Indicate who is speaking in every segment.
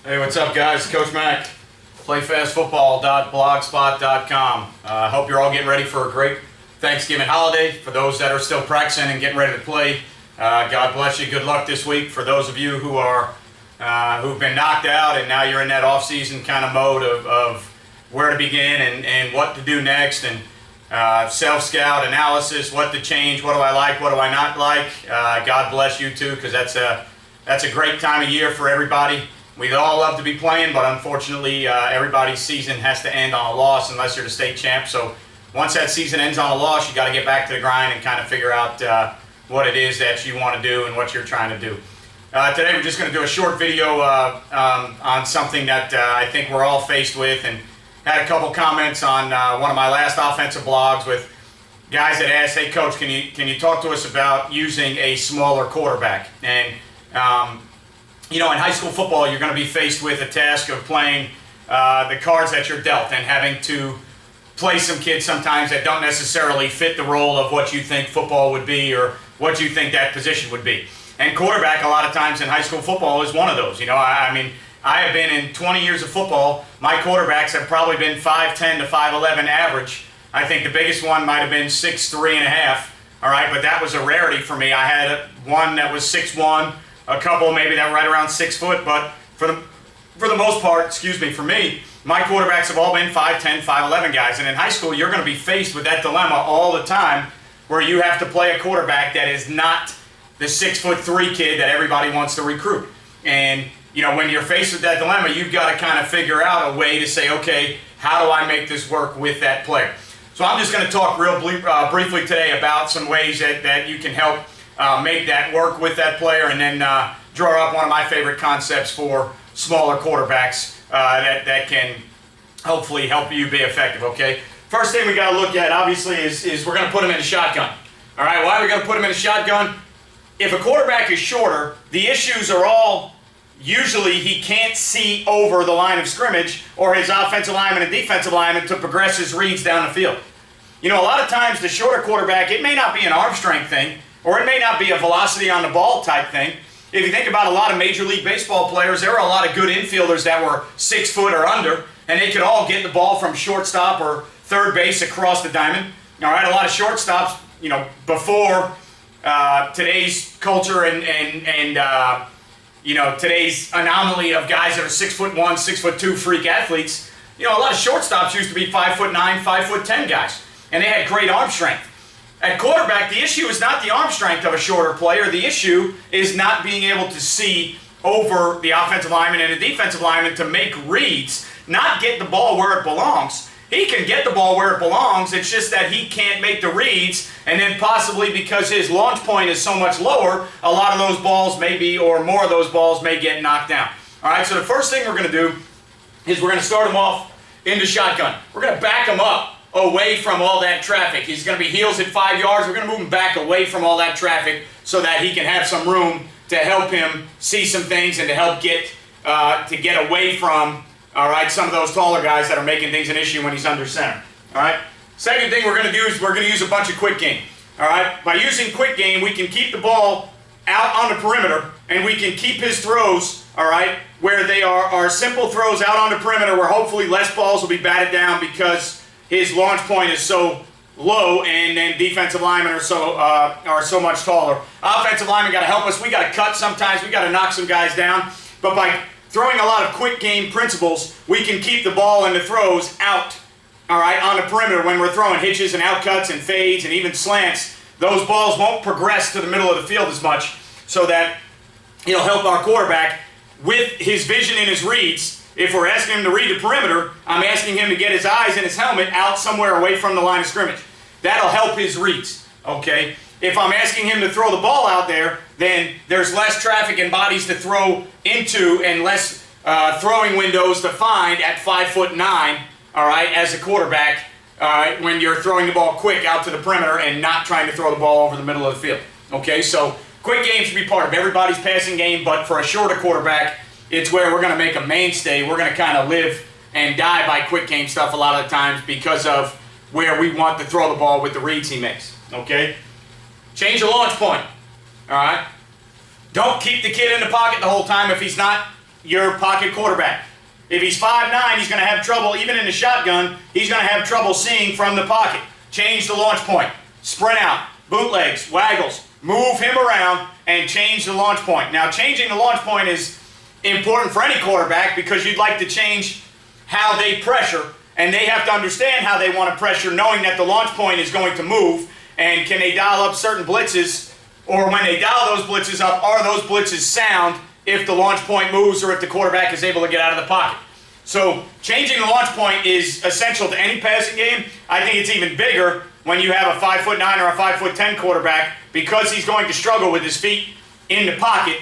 Speaker 1: Hey, what's up, guys? Coach Mac, playfastfootball.blogspot.com. Hope you're all getting ready for a great Thanksgiving holiday. For those that are still practicing and getting ready to play, God bless you. Good luck this week. For those of you who are who've been knocked out and now you're in that off-season kind of mode of where to begin and what to do next, and self-scout analysis, what to change, what do I like, what do I not like. God bless you too, because that's a great time of year for everybody. We'd all love to be playing, but unfortunately everybody's season has to end on a loss unless you're the state champ. So once that season ends on a loss, you got to get back to the grind and kind of figure out what it is that you want to do and what you're trying to do. Today we're just going to do a short video on something that I think we're all faced with, and had a couple comments on one of my last offensive blogs with guys that asked, "Hey coach, can you talk to us about using a smaller quarterback?" And you know, in high school football, you're going to be faced with a task of playing the cards that you're dealt and having to play some kids sometimes that don't necessarily fit the role of what you think football would be or what you think that position would be. And quarterback, a lot of times in high school football, is one of those. You know, I mean, I have been in 20 years of football. My quarterbacks have probably been 5'10 to 5'11 average. I think the biggest one might have been 6'3.5". All right, but that was a rarity for me. I had one that was 6'1", a couple maybe that were right around 6 foot. But for the most part, for me, my quarterbacks have all been 5'10, 5'11 guys. And in high school, you're going to be faced with that dilemma all the time, where you have to play a quarterback that is not the 6'3" kid that everybody wants to recruit. And you know, when you're faced with that dilemma, you've got to kind of figure out a way to say, okay, how do I make this work with that player? So I'm just going to talk real briefly today about some ways that you can help make that work with that player, and then draw up one of my favorite concepts for smaller quarterbacks that can hopefully help you be effective, okay? First thing we got to look at, obviously, is we're going to put him in a shotgun. All right, why are we going to put him in a shotgun? If a quarterback is shorter, the issues are all usually he can't see over the line of scrimmage, or his offensive lineman and defensive lineman to progress his reads down the field. You know, a lot of times the shorter quarterback, it may not be an arm strength thing, or it may not be a velocity on the ball type thing. If you think about a lot of Major League Baseball players, there were a lot of good infielders that were 6 foot or under, and they could all get the ball from shortstop or third base across the diamond. All right, a lot of shortstops, you know, before today's culture and you know, today's anomaly of guys that are 6'1", 6'2" freak athletes, you know, a lot of shortstops used to be 5'9", 5'10" guys, and they had great arm strength. At quarterback, the issue is not the arm strength of a shorter player. The issue is not being able to see over the offensive lineman and the defensive lineman to make reads, not get the ball where it belongs. He can get the ball where it belongs, it's just that he can't make the reads, and then possibly because his launch point is so much lower, a lot of those balls may be, or more of those balls may get knocked down. All right, so the first thing we're going to do is we're going to start him off into shotgun. We're going to back him up away from all that traffic. He's going to be heels at 5 yards. We're going to move him back away from all that traffic so that he can have some room to help him see some things and to help get away from, all right, some of those taller guys that are making things an issue when he's under center. All right. Second thing we're going to do is we're going to use a bunch of quick game. All right. By using quick game, we can keep the ball out on the perimeter, and we can keep his throws, all right, where they are simple throws out on the perimeter, where hopefully less balls will be batted down because his launch point is so low, and then defensive linemen are so much taller. Offensive linemen got to help us. We got to cut sometimes. We got to knock some guys down. But by throwing a lot of quick game principles, we can keep the ball and the throws out, all right, on the perimeter when we're throwing hitches and outcuts and fades and even slants. Those balls won't progress to the middle of the field as much, so that it'll help our quarterback with his vision and his reads. If we're asking him to read the perimeter, I'm asking him to get his eyes and his helmet out somewhere away from the line of scrimmage. That'll help his reads, okay? If I'm asking him to throw the ball out there, then there's less traffic and bodies to throw into and less throwing windows to find at 5'9", all right, as a quarterback when you're throwing the ball quick out to the perimeter and not trying to throw the ball over the middle of the field, okay? So quick game should be part of everybody's passing game, but for a shorter quarterback, it's where we're going to make a mainstay. We're going to kind of live and die by quick game stuff a lot of the times because of where we want to throw the ball with the reads he makes, okay? Change the launch point, all right? Don't keep the kid in the pocket the whole time if he's not your pocket quarterback. If he's 5'9", he's going to have trouble, even in the shotgun, he's going to have trouble seeing from the pocket. Change the launch point. Sprint out, bootlegs, waggles. Move him around and change the launch point. Now, changing the launch point is important for any quarterback because you'd like to change how they pressure, and they have to understand how they want to pressure, knowing that the launch point is going to move, and can they dial up certain blitzes, or when they dial those blitzes up, are those blitzes sound if the launch point moves or if the quarterback is able to get out of the pocket. So changing the launch point is essential to any passing game. I think it's even bigger when you have a 5'9" or a 5'10" quarterback, because he's going to struggle with his feet in the pocket,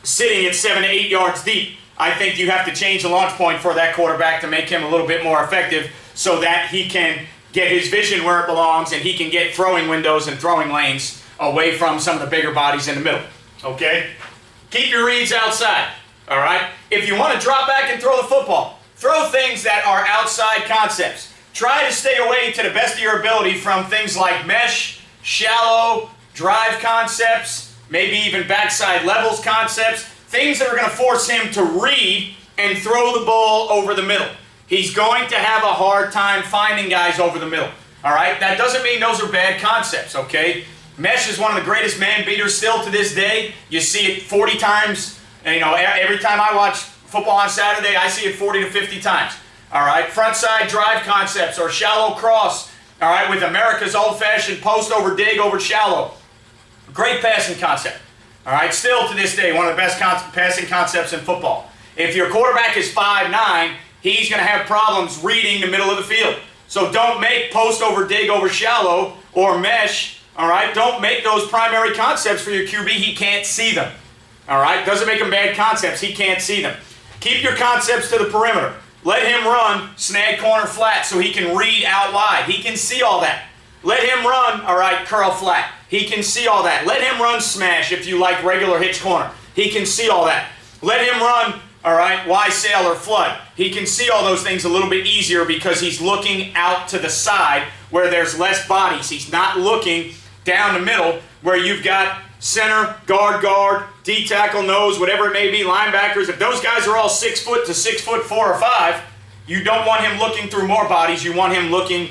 Speaker 1: sitting at 7 to 8 yards deep. I think you have to change the launch point for that quarterback to make him a little bit more effective so that he can get his vision where it belongs and he can get throwing windows and throwing lanes away from some of the bigger bodies in the middle. Okay? Keep your reads outside. All right? If you want to drop back and throw the football, throw things that are outside concepts. Try to stay away to the best of your ability from things like mesh, shallow, drive concepts, maybe even backside levels concepts, things that are going to force him to read and throw the ball over the middle. He's going to have a hard time finding guys over the middle. All right? That doesn't mean those are bad concepts, okay? Mesh is one of the greatest man beaters still to this day. You see it 40 times. And, you know, every time I watch football on Saturday, I see it 40 to 50 times. All right? Front side drive concepts or shallow cross. All right? With America's old-fashioned post over dig over shallow. Great passing concept. All right? Still to this day, one of the best passing concepts in football. If your quarterback is 5'9", he's going to have problems reading the middle of the field. So don't make post over dig over shallow or mesh. All right? Don't make those primary concepts for your QB. He can't see them. All right? Doesn't make them bad concepts. He can't see them. Keep your concepts to the perimeter. Let him run snag corner flat so he can read out wide. He can see all that. Let him run, all right, curl flat. He can see all that. Let him run smash if you like regular hitch corner. He can see all that. Let him run, all right, Y sail or flood. He can see all those things a little bit easier because he's looking out to the side where there's less bodies. He's not looking down the middle where you've got center, guard, D tackle, nose, whatever it may be, linebackers. If those guys are all 6 foot to 6'4" or 5, you don't want him looking through more bodies. You want him looking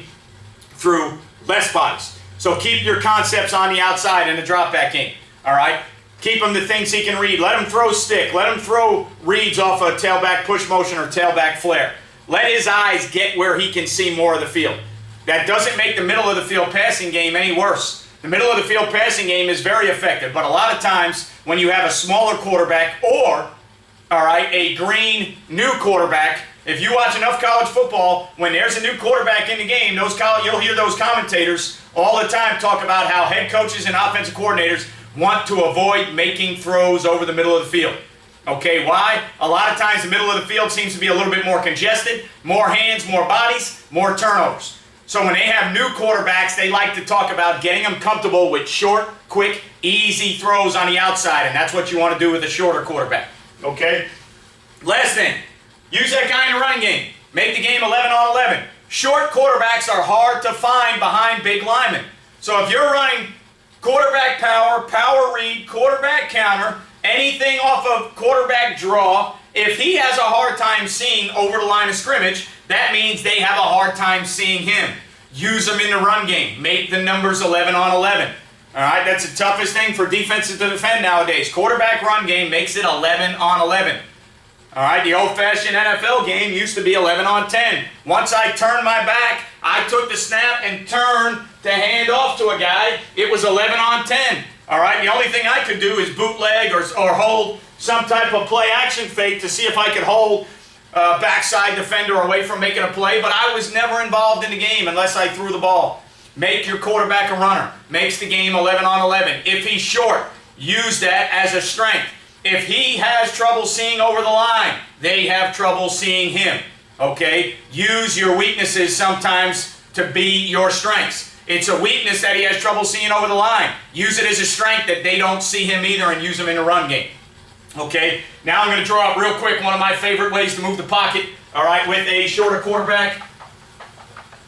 Speaker 1: through less bodies. So keep your concepts on the outside in the drop back game. All right? Keep him to things he can read. Let him throw stick. Let him throw reads off a tailback push motion or tailback flare. Let his eyes get where he can see more of the field. That doesn't make the middle of the field passing game any worse. The middle of the field passing game is very effective, but a lot of times when you have a smaller quarterback or, all right, a green new quarterback, if you watch enough college football, when there's a new quarterback in the game, you'll hear those commentators all the time talk about how head coaches and offensive coordinators want to avoid making throws over the middle of the field. Okay, why? A lot of times the middle of the field seems to be a little bit more congested, more hands, more bodies, more turnovers. So when they have new quarterbacks, they like to talk about getting them comfortable with short, quick, easy throws on the outside, and that's what you want to do with a shorter quarterback. Okay? Last thing, use that guy in the running game. Make the game 11 on 11. Short quarterbacks are hard to find behind big linemen. So if you're running quarterback power, power read, quarterback counter, anything off of quarterback draw, if he has a hard time seeing over the line of scrimmage, that means they have a hard time seeing him. Use them in the run game. Make the numbers 11 on 11. All right, that's the toughest thing for defenses to defend nowadays. Quarterback run game makes it 11 on 11. All right, the old-fashioned NFL game used to be 11 on 10. Once I turned my back, I took the snap and turned to hand off to a guy. It was 11 on 10. All right, the only thing I could do is bootleg or hold some type of play-action fake to see if I could hold a backside defender away from making a play, but I was never involved in the game unless I threw the ball. Make your quarterback a runner. Makes the game 11 on 11. If he's short, use that as a strength. If he has trouble seeing over the line, they have trouble seeing him. Okay? Use your weaknesses sometimes to be your strengths. It's a weakness that he has trouble seeing over the line. Use it as a strength that they don't see him either and use him in the run game. Okay? Now I'm going to draw up real quick one of my favorite ways to move the pocket, all right, with a shorter quarterback.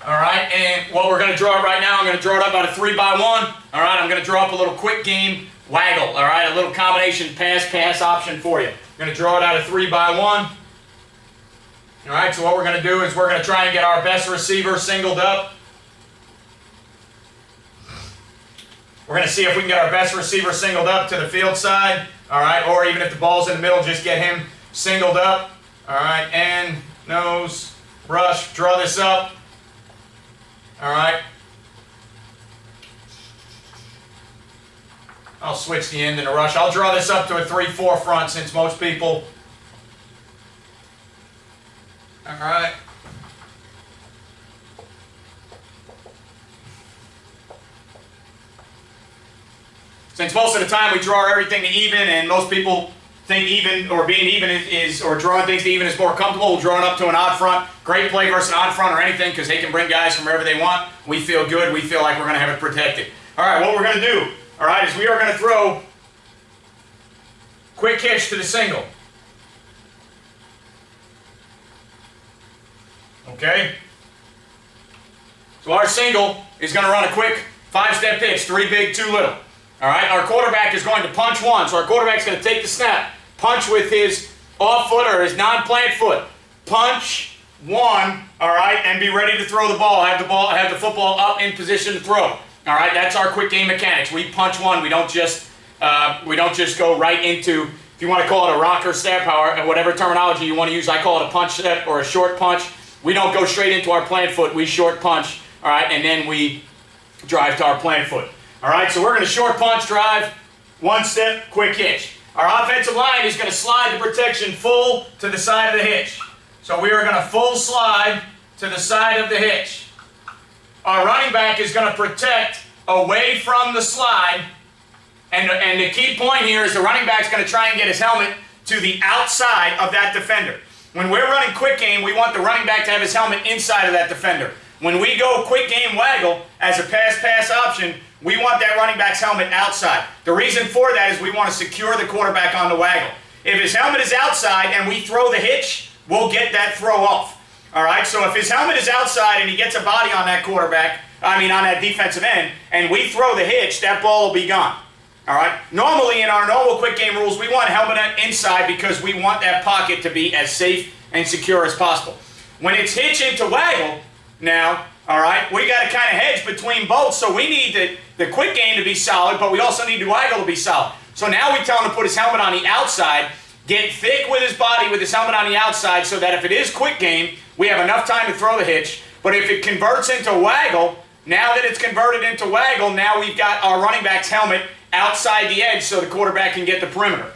Speaker 1: All right, and what we're going to draw up right now, I'm going to draw it up out of 3x1. All right, I'm going to draw up a little quick game waggle. All right, a little combination pass option for you. I'm going to draw it out of 3x1. All right, so what we're going to do is we're going to try and get our best receiver singled up. We're going to see if we can get our best receiver singled up to the field side. All right, or even if the ball's in the middle, just get him singled up. All right, and nose, rush, draw this up. All right. I'll switch the end and the rush. I'll draw this up to a 3-4 front since most people. All right. Since most of the time we draw everything to even, and most people think even or being even is, or drawing things to even is more comfortable, we'll draw it up to an odd front. Great play versus an odd front or anything because they can bring guys from wherever they want. We feel good. We feel like we're going to have it protected. All right, what we're going to do, all right, is we are going to throw quick hitch to the single. Okay? So our single is going to run a quick 5-step pitch, 3 big, 2 little. All right, our quarterback is going to punch one. So our quarterback is going to take the snap, punch with his off foot or his non-plant foot. Punch one, all right, and be ready to throw the ball. Have the football up in position to throw. All right, that's our quick game mechanics. We punch one. We don't just go right into, if you want to call it a rocker step, or whatever terminology you want to use. I call it a punch step or a short punch. We don't go straight into our plant foot. We short punch, all right, and then we drive to our plant foot. All right, so we're going to short punch, drive, 1 step, quick hitch. Our offensive line is going to slide the protection full to the side of the hitch. So we are going to full slide to the side of the hitch. Our running back is going to protect away from the slide. And the key point here is the running back is going to try and get his helmet to the outside of that defender. When we're running quick game, we want the running back to have his helmet inside of that defender. When we go quick game waggle as a pass option, we want that running back's helmet outside. The reason for that is we want to secure the quarterback on the waggle. If his helmet is outside and we throw the hitch, we'll get that throw off. All right, so if his helmet is outside and he gets a body on that on that defensive end, and we throw the hitch, that ball will be gone. All right, normally in our normal quick game rules, we want helmet inside because we want that pocket to be as safe and secure as possible. When it's hitch into waggle, now, all right, we got to kind of hedge between both, so we need the quick game to be solid, but we also need the waggle to be solid. So now we tell him to put his helmet on the outside, get thick with his body with his helmet on the outside so that if it is quick game, we have enough time to throw the hitch. But if it converts into waggle, now that it's converted into waggle, now we've got our running back's helmet outside the edge so the quarterback can get the perimeter.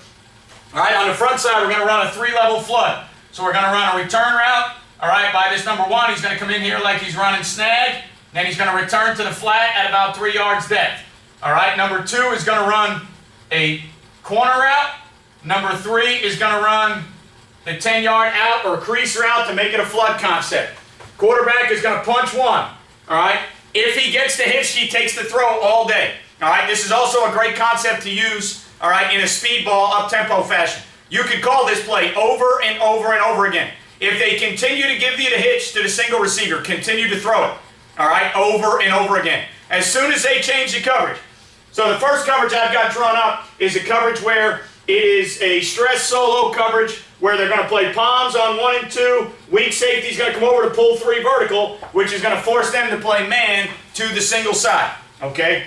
Speaker 1: All right, on the front side, we're going to run a 3-level flood. So we're going to run a return route. All right, by this number 1, he's going to come in here like he's running snag. Then he's going to return to the flat at about 3 yards depth. All right, number 2 is going to run a corner route. Number 3 is going to run the 10-yard out or crease route to make it a flood concept. Quarterback is going to punch 1. All right, if he gets the hitch, he takes the throw all day. All right, this is also a great concept to use, all right, in a speed ball up-tempo fashion. You could call this play over and over and over again. If they continue to give you the hitch to the single receiver, continue to throw it, all right, over and over again. As soon as they change the coverage. So the first coverage I've got drawn up is a coverage where it is a stress solo coverage where they're going to play palms on 1 and 2. Weak safety is going to come over to pull 3 vertical, which is going to force them to play man to the single side, okay?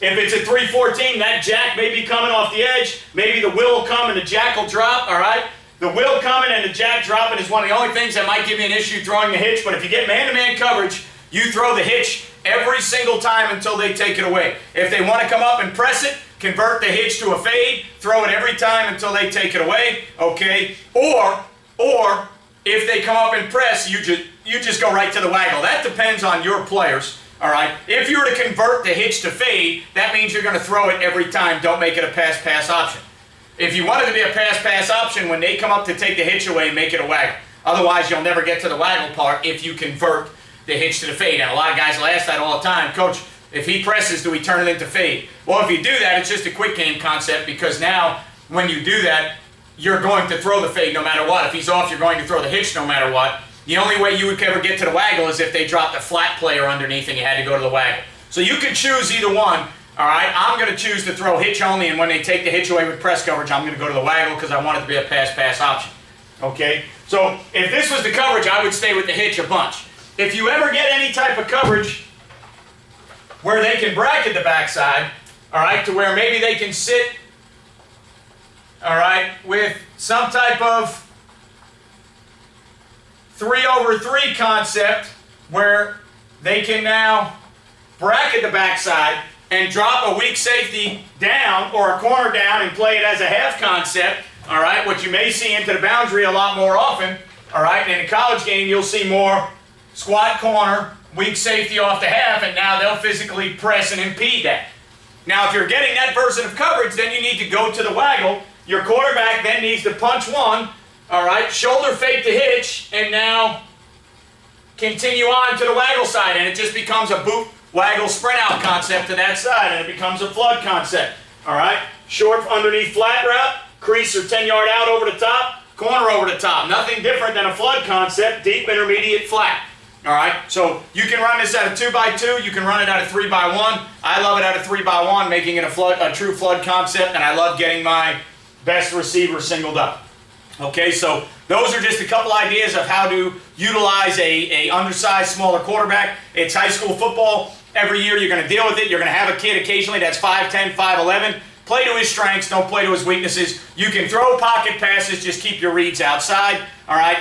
Speaker 1: If it's a 3-14, that jack may be coming off the edge. Maybe the will will come and the jack will drop, all right? The will coming and the jack dropping is one of the only things that might give you an issue throwing the hitch, but if you get man-to-man coverage, you throw the hitch every single time until they take it away. If they want to come up and press it, convert the hitch to a fade, throw it every time until they take it away, okay? Or if they come up and press, you just go right to the waggle. That depends on your players, all right? If you were to convert the hitch to fade, that means you're going to throw it every time. Don't make it a pass option. If you want it to be a pass option, when they come up to take the hitch away, make it a waggle. Otherwise, you'll never get to the waggle part if you convert the hitch to the fade. And a lot of guys will ask that all the time. Coach, if he presses, do we turn it into fade? Well, if you do that, it's just a quick game concept because now when you do that, you're going to throw the fade no matter what. If he's off, you're going to throw the hitch no matter what. The only way you would ever get to the waggle is if they dropped a flat player underneath and you had to go to the waggle. So you could choose either one. All right, I'm going to choose to throw hitch only, and when they take the hitch away with press coverage, I'm going to go to the waggle because I want it to be a pass option. Okay, so if this was the coverage, I would stay with the hitch a bunch. If you ever get any type of coverage where they can bracket the backside, all right, to where maybe they can sit, all right, with some type of 3-over-3 concept where they can now bracket the backside and drop a weak safety down or a corner down and play it as a half concept, all right, which you may see into the boundary a lot more often, all right, and in a college game you'll see more squat corner, weak safety off the half, and now they'll physically press and impede that. Now if you're getting that version of coverage, then you need to go to the waggle. Your quarterback then needs to punch one, all right, shoulder fake the hitch, and now continue on to the waggle side, and it just becomes a boot waggle sprint out concept to that side, and it becomes a flood concept. All right, short underneath flat route, crease or 10-yard out over the top, corner over the top. Nothing different than a flood concept, deep, intermediate, flat. All right, so you can run this out of 2x2, you can run it out of 3x1. I love it out of 3x1, making it a true flood concept, and I love getting my best receiver singled up. Okay, so those are just a couple ideas of how to utilize a undersized, smaller quarterback. It's high school football. Every year you're going to deal with it. You're going to have a kid occasionally that's 5'10", 5'11". Play to his strengths, don't play to his weaknesses. You can throw pocket passes, just keep your reads outside. All right,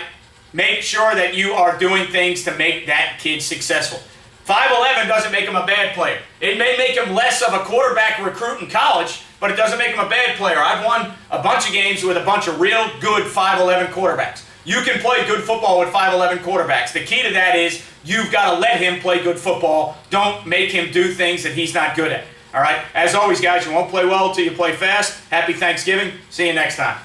Speaker 1: make sure that you are doing things to make that kid successful. 5'11" doesn't make him a bad player. It may make him less of a quarterback recruit in college, but it doesn't make him a bad player. I've won a bunch of games with a bunch of real good 5'11" quarterbacks. You can play good football with 5'11" quarterbacks. The key to that is you've got to let him play good football. Don't make him do things that he's not good at. All right? As always, guys, you won't play well until you play fast. Happy Thanksgiving. See you next time.